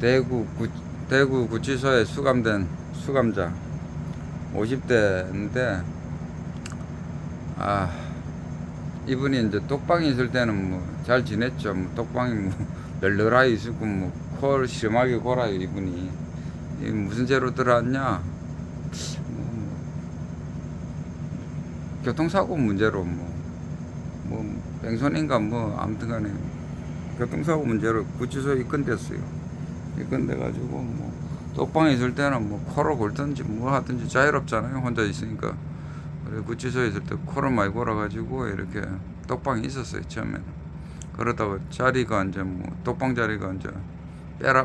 대구 대구 구치소에 수감된 수감자 50대인데, 아, 이분이 이제 독방에 있을 때는 뭐 잘 지냈죠. 뭐 독방이 뭐 널널하게 있었고 뭐 코를 심하게 골아요 이분이. 이 무슨 죄로 들어왔냐? 뭐 교통사고 문제로 뭐 뺑소니인가 뭐 아무튼간에 교통사고 문제로 구치소에 입건됐어요. 입건돼가지고 뭐 독방에 있을 때는 뭐 코를 골든지 뭐 하든지 자유롭잖아요. 혼자 있으니까. 그래 구치소에 있을 때 코를 많이 골아가지고 이렇게 독방에 있었어요 처음에는. 그러다가 자리가 이제 뭐 독방 자리가 이제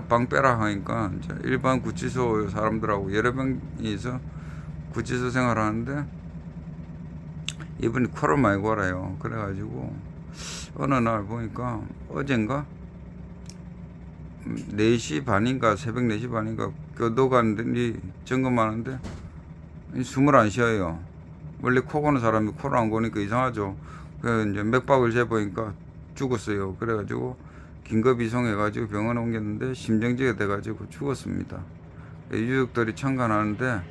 방 빼라 하니까 이제 일반 구치소 사람들하고 여러 명이서 구치소 생활하는데 이분이 코를 많이 골아요. 그래가지고 어느 날 보니까 어젠가 4시 반인가 새벽 4시 반인가 교도관들이 점검하는데 숨을 안 쉬어요. 원래 코 고는 사람이 코를 안 고니까 이상하죠. 그래서 이제 맥박을 재보니까 죽었어요. 그래가지고 긴급 이송해가지고 병원에 옮겼는데 심정지가 돼가지고 죽었습니다. 유족들이 참관하는데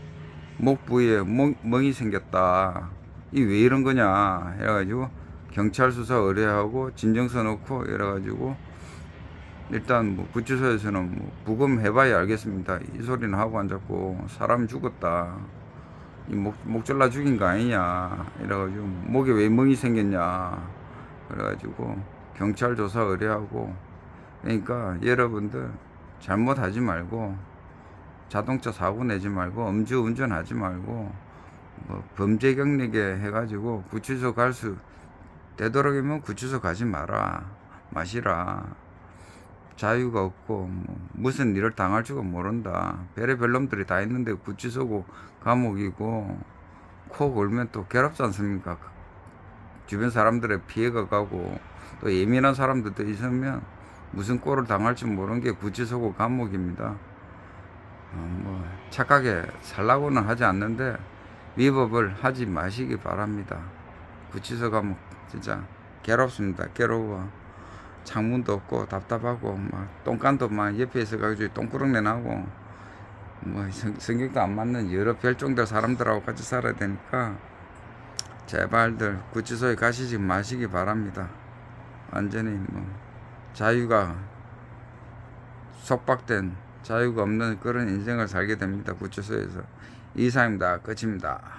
목 부위에 멍이 생겼다. 이 왜 이런 거냐 해가지고 경찰 수사 의뢰하고 진정서 넣고 이래가지고 일단 뭐 구치소에서는 뭐 부검해봐야 알겠습니다. 이 소리는 하고 앉았고 사람이 죽었다. 이 목 잘라 죽인 거 아니냐 이래가지고 목에 왜 멍이 생겼냐 그래가지고 경찰 조사 의뢰하고. 그러니까 여러분들 잘못하지 말고 자동차 사고 내지 말고 음주 운전하지 말고 뭐 범죄 경력에 해가지고 구치소 갈 수 되도록이면 구치소 가지 마라. 마시라. 자유가 없고 뭐 무슨 일을 당할 줄은 모른다. 별의별 놈들이 다 있는데 구치소고 감옥이고 코 골면 또 괴롭지 않습니까? 주변 사람들의 피해가 가고 또 예민한 사람들도 있으면 무슨 꼴을 당할지 모르는 게 구치소고 감옥입니다. 뭐 착하게 살라고는 하지 않는데 위법을 하지 마시기 바랍니다. 구치소 가면 진짜 괴롭습니다. 괴로워. 창문도 없고 답답하고 막 똥간도 막 옆에 있어가지고 똥구렁내 나고 뭐 성격도 안 맞는 여러 별종들 사람들하고 같이 살아야 되니까 제발들 구치소에 가시지 마시기 바랍니다. 완전히 뭐 자유가 속박된 자유가 없는 그런 인생을 살게 됩니다. 구치소에서. 이상입니다. 끝입니다.